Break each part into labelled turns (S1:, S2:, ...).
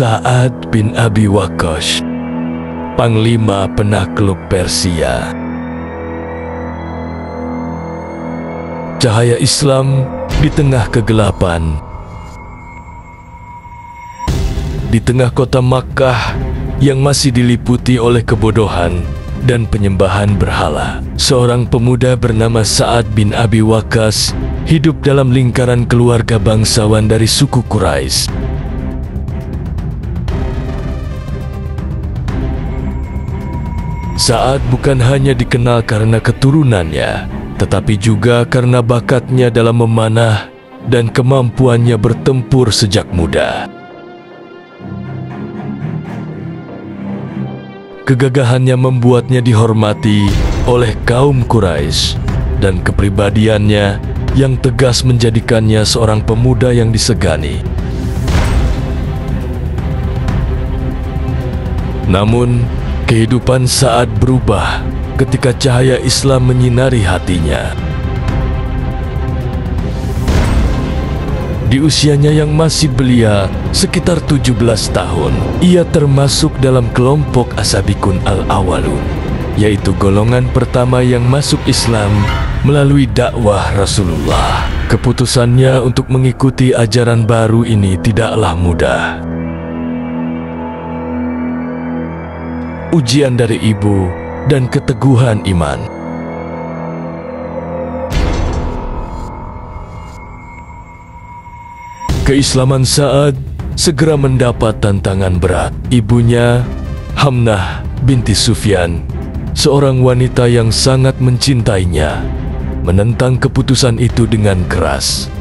S1: Sa'ad bin Abi Waqqas, panglima penakluk Persia. Cahaya Islam di tengah kegelapan. Di tengah kota Makkah yang masih diliputi oleh kebodohan dan penyembahan berhala, seorang pemuda bernama Sa'ad bin Abi Waqqas hidup dalam lingkaran keluarga bangsawan dari suku Quraisy. Sa'ad bukan hanya dikenal karena keturunannya, tetapi juga karena bakatnya dalam memanah dan kemampuannya bertempur sejak muda. Kegagahannya membuatnya dihormati oleh kaum Quraisy, dan kepribadiannya yang tegas menjadikannya seorang pemuda yang disegani. Namun, kehidupan Sa'ad berubah ketika cahaya Islam menyinari hatinya. Di usianya yang masih belia, sekitar 17 tahun, ia termasuk dalam kelompok As-Sabiqun Al-Awwalun, yaitu golongan pertama yang masuk Islam melalui dakwah Rasulullah. Keputusannya untuk mengikuti ajaran baru ini tidaklah mudah. Ujian dari ibu dan keteguhan iman. Keislaman Sa'ad segera mendapat tantangan berat. Ibunya, Hamnah binti Sufyan, seorang wanita yang sangat mencintainya, menentang keputusan itu dengan keras.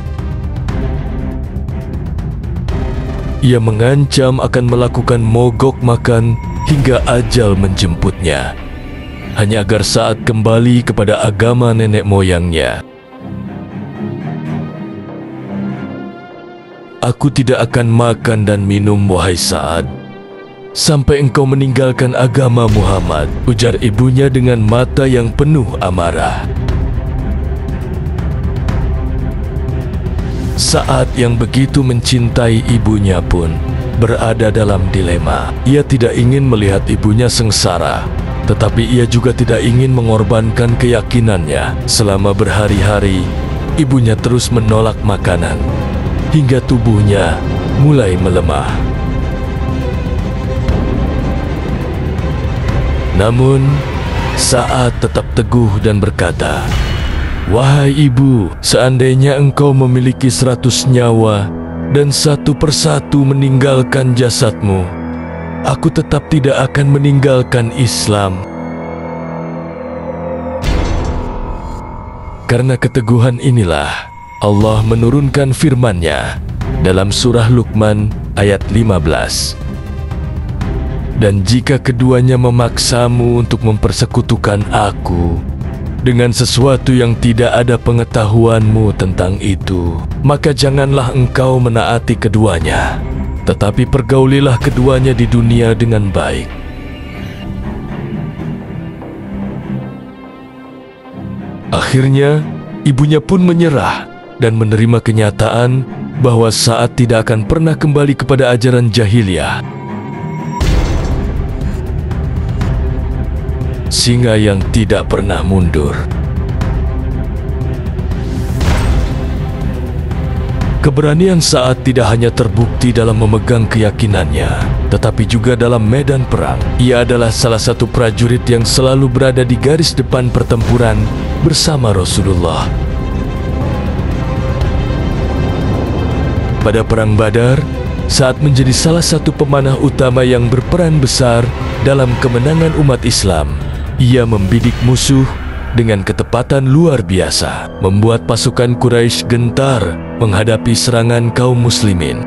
S1: Ia mengancam akan melakukan mogok makan hingga ajal menjemputnya, hanya agar Sa'ad kembali kepada agama nenek moyangnya. Aku tidak akan makan dan minum, wahai Sa'ad, sampai engkau meninggalkan agama Muhammad, ujar ibunya dengan mata yang penuh amarah. Sa'ad yang begitu mencintai ibunya pun berada dalam dilema. Ia tidak ingin melihat ibunya sengsara, tetapi ia juga tidak ingin mengorbankan keyakinannya. Selama berhari-hari, ibunya terus menolak makanan, hingga tubuhnya mulai melemah. Namun, Sa'ad tetap teguh dan berkata, "Wahai ibu, seandainya engkau memiliki 100 nyawa dan satu persatu meninggalkan jasadmu, aku tetap tidak akan meninggalkan Islam." Karena keteguhan inilah Allah menurunkan firman-Nya dalam surah Luqman ayat 15. Dan jika keduanya memaksamu untuk mempersekutukan aku dengan sesuatu yang tidak ada pengetahuanmu tentang itu, maka janganlah engkau menaati keduanya, tetapi pergaulilah keduanya di dunia dengan baik. Akhirnya, ibunya pun menyerah dan menerima kenyataan bahwa Sa'ad tidak akan pernah kembali kepada ajaran jahiliyah. Singa yang tidak pernah mundur. Keberanian Sa'ad tidak hanya terbukti dalam memegang keyakinannya, tetapi juga dalam medan perang. Ia adalah salah satu prajurit yang selalu berada di garis depan pertempuran bersama Rasulullah. Pada Perang Badar, Sa'ad menjadi salah satu pemanah utama yang berperan besar dalam kemenangan umat Islam. Ia membidik musuh dengan ketepatan luar biasa, membuat pasukan Quraisy gentar menghadapi serangan kaum muslimin.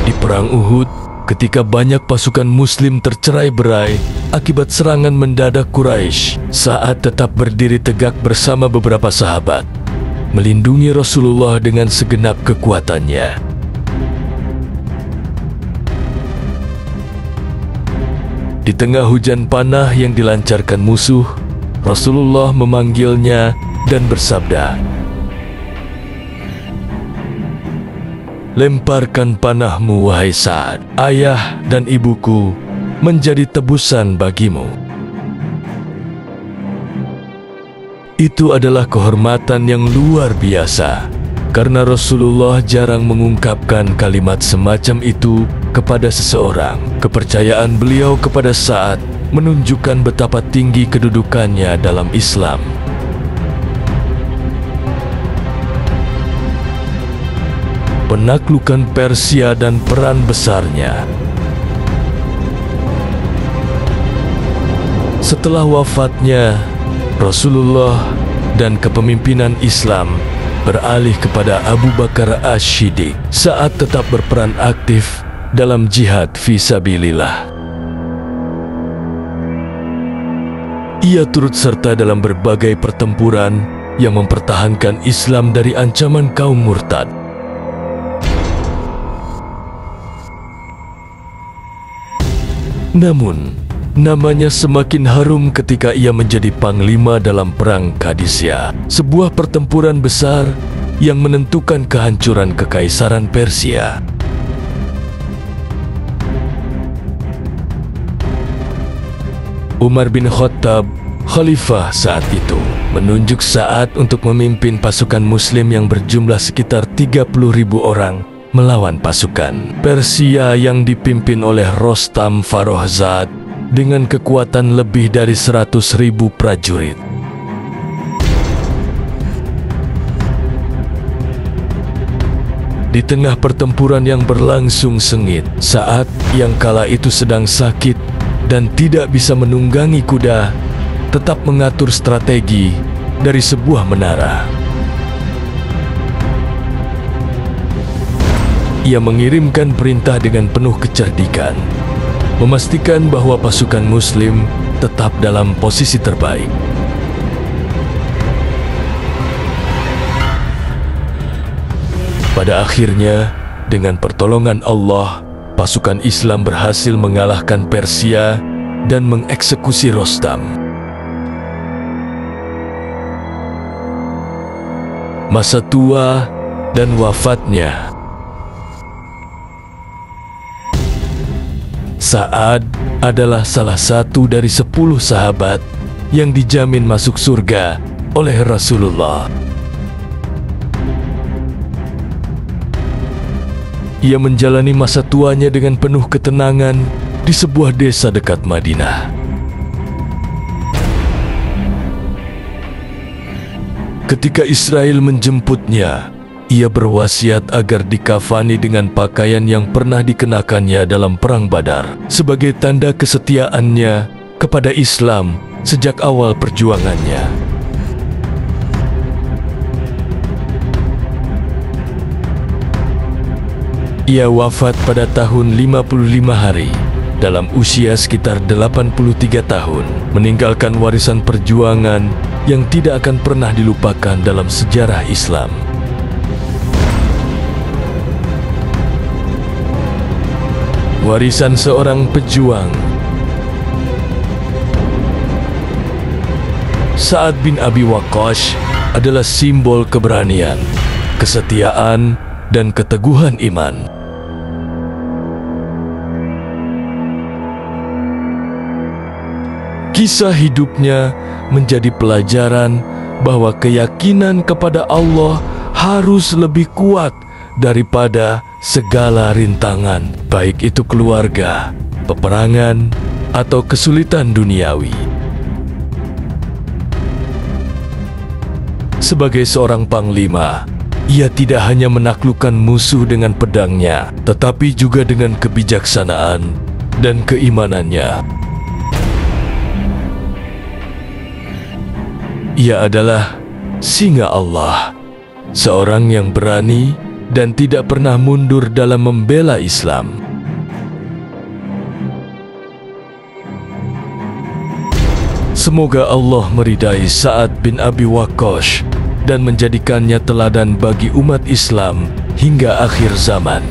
S1: Di Perang Uhud, ketika banyak pasukan muslim tercerai-berai akibat serangan mendadak Quraisy, Sa'ad tetap berdiri tegak bersama beberapa sahabat, melindungi Rasulullah dengan segenap kekuatannya. Di tengah hujan panah yang dilancarkan musuh, Rasulullah memanggilnya dan bersabda, lemparkan panahmu wahai Sa'ad. Ayah dan ibuku menjadi tebusan bagimu. Itu adalah kehormatan yang luar biasa, karena Rasulullah jarang mengungkapkan kalimat semacam itu kepada seseorang. Kepercayaan beliau kepada Sa'ad menunjukkan betapa tinggi kedudukannya dalam Islam. Penaklukan Persia dan peran besarnya. Setelah wafatnya Rasulullah dan kepemimpinan Islam beralih kepada Abu Bakar Asy-Syiddiq, saat tetap berperan aktif dalam jihad fisabilillah. Ia turut serta dalam berbagai pertempuran yang mempertahankan Islam dari ancaman kaum murtad. Namun, namanya semakin harum ketika ia menjadi panglima dalam Perang Qadisiyah, sebuah pertempuran besar yang menentukan kehancuran Kekaisaran Persia. Umar bin Khattab, khalifah saat itu, menunjuk Sa'ad untuk memimpin pasukan Muslim yang berjumlah sekitar 30.000 orang melawan pasukan Persia yang dipimpin oleh Rostam Farrokhzad dengan kekuatan lebih dari 100.000 prajurit. Di tengah pertempuran yang berlangsung sengit, Sa'ad yang kala itu sedang sakit dan tidak bisa menunggangi kuda, tetap mengatur strategi dari sebuah menara. Ia mengirimkan perintah dengan penuh kecerdikan, memastikan bahwa pasukan Muslim tetap dalam posisi terbaik. Pada akhirnya, dengan pertolongan Allah, pasukan Islam berhasil mengalahkan Persia dan mengeksekusi Rostam. Masa tua dan wafatnya. Sa'ad adalah salah satu dari 10 sahabat yang dijamin masuk surga oleh Rasulullah. Ia menjalani masa tuanya dengan penuh ketenangan di sebuah desa dekat Madinah. Ketika Israel menjemputnya, ia berwasiat agar dikafani dengan pakaian yang pernah dikenakannya dalam Perang Badar sebagai tanda kesetiaannya kepada Islam sejak awal perjuangannya. Ia wafat pada tahun 55 hari dalam usia sekitar 83 tahun, meninggalkan warisan perjuangan yang tidak akan pernah dilupakan dalam sejarah Islam. Warisan seorang pejuang. Sa'ad bin Abi Waqqas adalah simbol keberanian, kesetiaan, dan keteguhan iman. Kisah hidupnya menjadi pelajaran bahwa keyakinan kepada Allah harus lebih kuat daripada segala rintangan, baik itu keluarga, peperangan, atau kesulitan duniawi. Sebagai seorang panglima, ia tidak hanya menaklukkan musuh dengan pedangnya, tetapi juga dengan kebijaksanaan dan keimanannya. Ia adalah singa Allah, seorang yang berani dan tidak pernah mundur dalam membela Islam. Semoga Allah meridai Sa'ad bin Abi Waqqas dan menjadikannya teladan bagi umat Islam hingga akhir zaman.